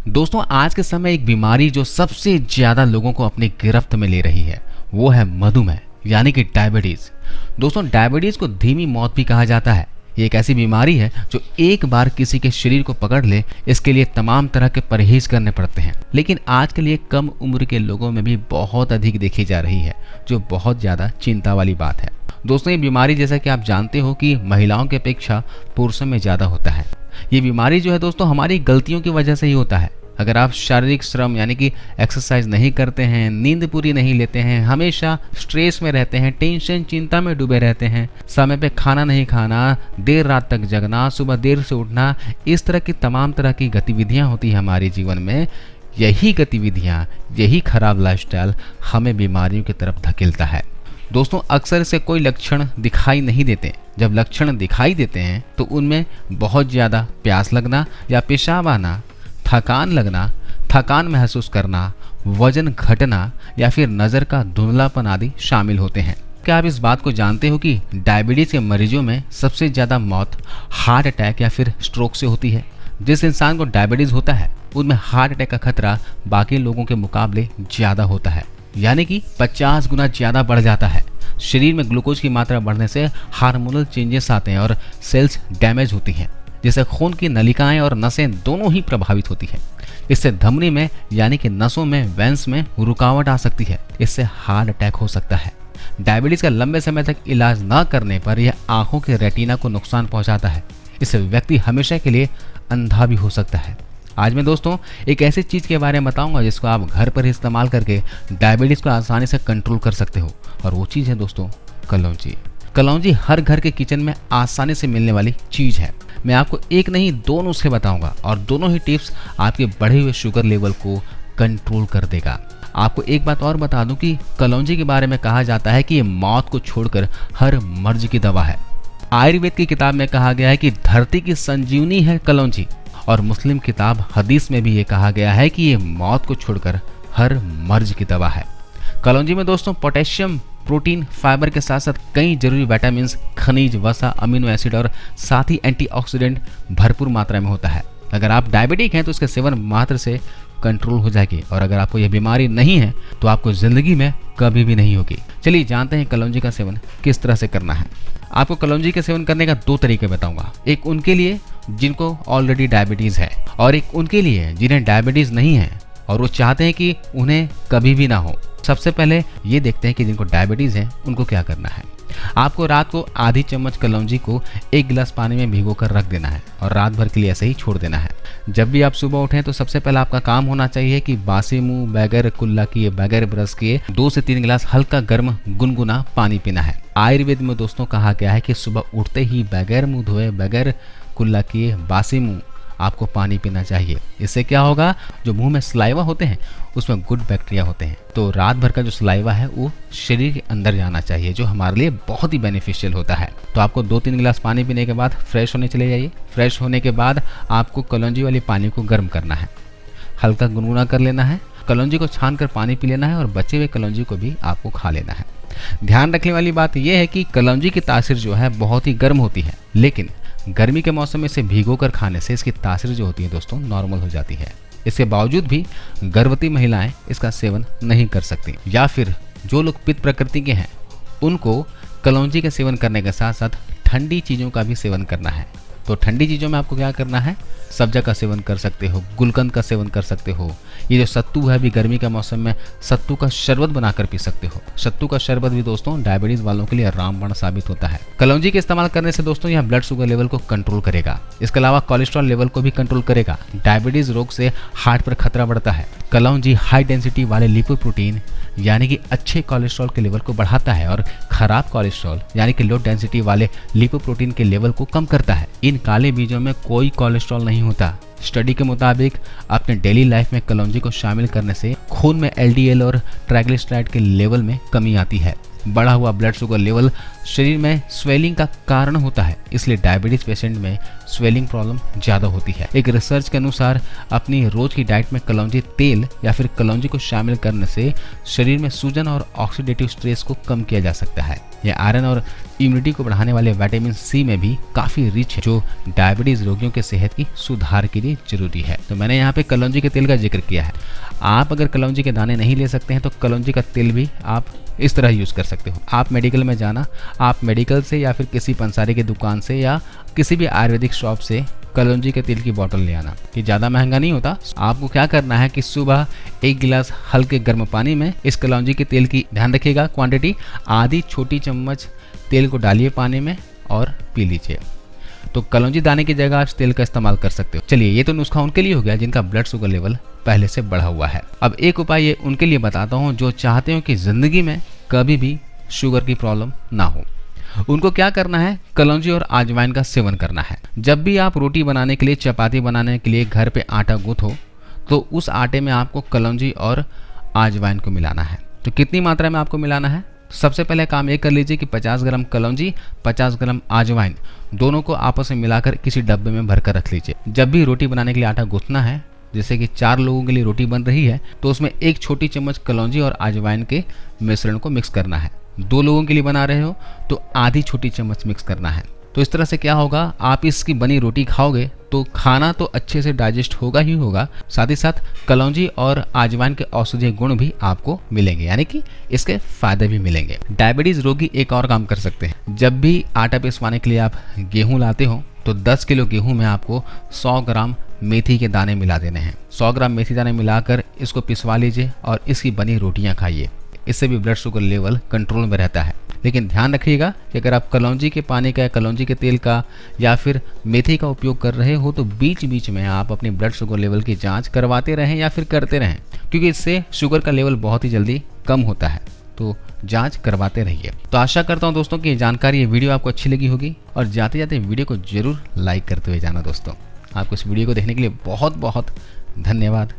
दोस्तों आज के समय एक बीमारी जो सबसे ज्यादा लोगों को अपनी गिरफ्त में ले रही है वो है मधुमेह यानी कि डायबिटीज। दोस्तों डायबिटीज को धीमी मौत भी कहा जाता है। ये एक ऐसी बीमारी है जो एक बार किसी के शरीर को पकड़ ले इसके लिए तमाम तरह के परहेज करने पड़ते हैं, लेकिन आज के लिए कम उम्र के लोगों में भी बहुत अधिक देखी जा रही है, जो बहुत ज़्यादा चिंता वाली बात है। दोस्तों ये बीमारी जैसा कि आप जानते हो कि महिलाओं की अपेक्षा पुरुषों में ज़्यादा होता है। ये बीमारी जो है दोस्तों हमारी गलतियों की वजह से ही होता है। अगर आप शारीरिक श्रम यानी कि एक्सरसाइज नहीं करते हैं, नींद पूरी नहीं लेते हैं, हमेशा स्ट्रेस में रहते हैं, टेंशन चिंता में डूबे रहते हैं, समय पे खाना नहीं खाना, देर रात तक जगना, सुबह देर से उठना, इस तरह की तमाम तरह की गतिविधियां होती हैं हमारे जीवन में। यही गतिविधियां, यही खराब लाइफस्टाइल हमें बीमारियों की तरफ धकेलता है। दोस्तों अक्सर से कोई लक्षण दिखाई नहीं देते। जब लक्षण दिखाई देते हैं तो उनमें बहुत ज़्यादा प्यास लगना या पेशाब आना, थकान लगना, थकान महसूस करना, वजन घटना या फिर नज़र का धुंधलापन आदि शामिल होते हैं। क्या आप इस बात को जानते हो कि डायबिटीज़ के मरीजों में सबसे ज़्यादा मौत हार्ट अटैक या फिर स्ट्रोक से होती है? जिस इंसान को डायबिटीज़ होता है उनमें हार्ट अटैक का खतरा बाकी लोगों के मुकाबले ज़्यादा होता है, यानी कि 50 गुना ज़्यादा बढ़ जाता है। शरीर में ग्लूकोज की मात्रा बढ़ने से हार्मोनल चेंजेस आते हैं और सेल्स डैमेज होती हैं, जिससे खून की नलिकाएं और नसें दोनों ही प्रभावित होती हैं। इससे धमनी में यानी कि नसों में, वेंस में रुकावट आ सकती है। इससे हार्ट अटैक हो सकता है। डायबिटीज़ का लंबे समय तक इलाज न करने पर यह आंखों के रेटिना को नुकसान पहुंचाता है। इससे व्यक्ति हमेशा के लिए अंधा भी हो सकता है। आज मैं दोस्तों एक ऐसी चीज़ के बारे में बताऊंगा जिसको आप घर पर इस्तेमाल करके डायबिटीज़ को आसानी से कंट्रोल कर सकते हो, और वो चीज़ है दोस्तों कलौंजी। कलौंजी हर घर के किचन में आसानी से मिलने वाली चीज़ है। मैं आपको एक नहीं दो नुस्खे बताऊंगा और दोनों ही टिप्स आपके बढ़े हुए शुगर लेवल को कंट्रोल कर देगा। आपको एक बात और बता दूं कि कलौंजी के बारे में कहा जाता है कि ये मौत को छोड़कर हर मर्ज की दवा है। आयुर्वेद की किताब में कहा गया है कि धरती की संजीवनी है कलौंजी, और मुस्लिम किताब हदीस में भी ये कहा गया है कि ये मौत को छोड़कर हर मर्ज की दवा है। कलौंजी में दोस्तों पोटेशियम, प्रोटीन, फाइबर के साथ साथ कई जरूरी विटामिन, खनिज, वसा, अमीनो एसिड और साथ ही एंटीऑक्सीडेंट भरपूर मात्रा में होता है। अगर आप डायबिटिक हैं तो इसके सेवन मात्र से कंट्रोल हो जाएगी, और अगर आपको यह बीमारी नहीं है तो आपको जिंदगी में कभी भी नहीं होगी। चलिए जानते हैं कलौंजी का सेवन किस तरह से करना है। आपको कलौंजी के सेवन करने का 2 तरीके बताऊंगा। एक उनके लिए जिनको ऑलरेडी डायबिटीज़ है, और एक उनके लिए जिन्हें डायबिटीज़ नहीं है और वो चाहते हैं कि उन्हें कभी भी ना हो। सबसे पहले ये देखते हैं कि जिनको डायबिटीज़ है उनको क्या करना है। आपको रात को आधी चम्मच कलौंजी को 1 गिलास पानी में भिगोकर रख देना है और रात भर के लिए ऐसे ही छोड़ देना है। जब भी आप सुबह उठें तो सबसे पहले आपका काम होना चाहिए कि बासी मुंह, बगैर कुल्ला किए, बगैर ब्रश किए 2 से 3 गिलास हल्का गर्म गुनगुना पानी पीना है। आयुर्वेद में दोस्तों कहा गया है कि सुबह उठते ही बगैर मुंह धोए, बगैर कुल्ला किए, बासी मुंह आपको पानी पीना चाहिए। इससे क्या होगा, जो मुंह में सलाइवा होते हैं उसमें गुड बैक्टीरिया होते हैं, तो रात भर का जो सलाइवा है वो शरीर के अंदर जाना चाहिए, जो हमारे लिए बहुत ही बेनिफिशियल होता है। तो आपको 2-3 गिलास पानी पीने के बाद फ्रेश होने चले जाइए। फ्रेश होने के बाद आपको कलौंजी वाली पानी को गर्म करना है, हल्का गुनगुना कर लेना है। कलौंजी को छान कर पानी पी लेना है और बचे हुए कलौंजी को भी आपको खा लेना है। ध्यान रखने वाली बात यह है कि कलौंजी की तासीर जो है बहुत ही गर्म होती है, लेकिन गर्मी के मौसम में इसे भिगोकर खाने से इसकी तासीर जो होती है दोस्तों नॉर्मल हो जाती है। इसके बावजूद भी गर्भवती महिलाएं इसका सेवन नहीं कर सकती, या फिर जो लोग पित्त प्रकृति के हैं उनको कलौंजी के सेवन करने के साथ साथ ठंडी चीज़ों का भी सेवन करना है। तो ठंडी चीज़ों में आपको क्या करना है, सब्जा का सेवन कर सकते हो, गुलकंद का सेवन कर सकते हो। ये जो सत्तू है अभी गर्मी के मौसम में सत्तू का शरबत बनाकर पी सकते हो। सत्तू का शरबत भी दोस्तों डायबिटीज़ वालों के लिए रामबाण साबित होता है। कलौंजी के इस्तेमाल करने से दोस्तों यह ब्लड शुगर लेवल को कंट्रोल करेगा। इसके अलावा कोलेस्ट्रॉल लेवल को भी कंट्रोल करेगा। डायबिटीज़ रोग से हार्ट पर खतरा बढ़ता है। कलौंजी हाई डेंसिटी वाले लिपोप्रोटीन यानी कि अच्छे कोलेस्ट्रॉल के लेवल को बढ़ाता है और खराब कोलेस्ट्रॉल यानी कि लो डेंसिटी वाले लिपोप्रोटीन के लेवल को कम करता है। इन काले बीजों में कोई कोलेस्ट्रॉल नहीं होता। स्टडी के मुताबिक अपने डेली लाइफ में कलौंजी को शामिल करने से खून में LDL और ट्राइग्लिसराइड के लेवल में कमी आती है। बढ़ा हुआ ब्लड शुगर लेवल शरीर में स्वेलिंग का कारण होता है, इसलिए डायबिटीज पेशेंट में स्वेलिंग प्रॉब्लम ज़्यादा होती है। एक रिसर्च के अनुसार अपनी रोज की डाइट में कलौंजी तेल या फिर कलौंजी को शामिल करने से शरीर में सूजन और ऑक्सीडेटिव स्ट्रेस को कम किया जा सकता है। यह आयरन और इम्यूनिटी को बढ़ाने वाले विटामिन सी में भी काफ़ी रिच है, जो डायबिटीज़ रोगियों के सेहत की सुधार के लिए जरूरी है। तो मैंने यहाँ पे कलौंजी के तेल का जिक्र किया है। आप अगर कलौंजी के दाने नहीं ले सकते हैं तो कलौंजी का तेल भी आप इस तरह यूज़ कर सकते हो। आप मेडिकल में जाना, आप मेडिकल से या फिर किसी पंसारी की दुकान से या किसी भी आयुर्वेदिक शॉप से कलौंजी के तेल की बोतल ले आना। ये ज़्यादा महंगा नहीं होता। आपको क्या करना है कि सुबह 1 गिलास हल्के गर्म पानी में इस कलौंजी के तेल की, ध्यान रखिएगा क्वांटिटी, आधी छोटी चम्मच तेल को डालिए पानी में और पी लीजिए। तो कलौंजी दाने की जगह आप तेल का इस्तेमाल कर सकते हो। चलिए, ये तो नुस्खा उनके लिए हो गया जिनका ब्लड शुगर लेवल पहले से बढ़ा हुआ है। अब एक उपाय ये उनके लिए बताता हूँ जो चाहते हो कि ज़िंदगी में कभी भी शुगर की प्रॉब्लम ना हो। उनको क्या करना है, कलौंजी और अजवाइन का सेवन करना है। जब भी आप रोटी बनाने के लिए, चपाती बनाने के लिए घर पे आटा गूंथो तो उस आटे में आपको कलौंजी और अजवाइन को मिलाना है। तो कितनी मात्रा में आपको मिलाना है? सबसे पहले काम ये कर लीजिए कि 50 ग्राम कलौंजी, 50 ग्राम अजवाइन दोनों को आपस में मिलाकर किसी डब्बे में भरकर रख लीजिए। जब भी रोटी बनाने के लिए आटा गूंथना है, जैसे कि 4 लोगों के लिए रोटी बन रही है, तो उसमें 1 छोटी चम्मच कलौंजी और अजवाइन के मिश्रण को मिक्स करना है। 2 लोगों के लिए बना रहे हो तो आधी छोटी चम्मच मिक्स करना है। तो इस तरह से क्या होगा, आप इसकी बनी रोटी खाओगे तो खाना तो अच्छे से डाइजेस्ट होगा ही होगा, साथ ही साथ कलौंजी और अजवाइन के औषधीय गुण भी आपको मिलेंगे, यानी कि इसके फायदे भी मिलेंगे। डायबिटीज रोगी एक और काम कर सकते हैं। जब भी आटा पिसवाने के लिए आप गेहूं लाते हो तो 10 किलो गेहूं में आपको 100 ग्राम मेथी के दाने मिला देने हैं। 100 ग्राम मेथी दाने मिलाकर इसको पिसवा लीजिए और इसकी बनी रोटियां खाइए। इससे भी ब्लड शुगर लेवल कंट्रोल में रहता है। लेकिन ध्यान रखिएगा कि अगर आप कलौंजी के पानी का, कलौंजी के तेल का या फिर मेथी का उपयोग कर रहे हो तो बीच बीच में आप अपने ब्लड शुगर लेवल की जांच करवाते रहें या फिर करते रहें, क्योंकि इससे शुगर का लेवल बहुत ही जल्दी कम होता है। तो जांच करवाते रहिए। तो आशा करता हूं दोस्तों कि ये जानकारी, ये वीडियो आपको अच्छी लगी होगी और जाते जाते वीडियो को जरूर लाइक करते हुए जाना। दोस्तों, आपको इस वीडियो को देखने के लिए बहुत बहुत धन्यवाद।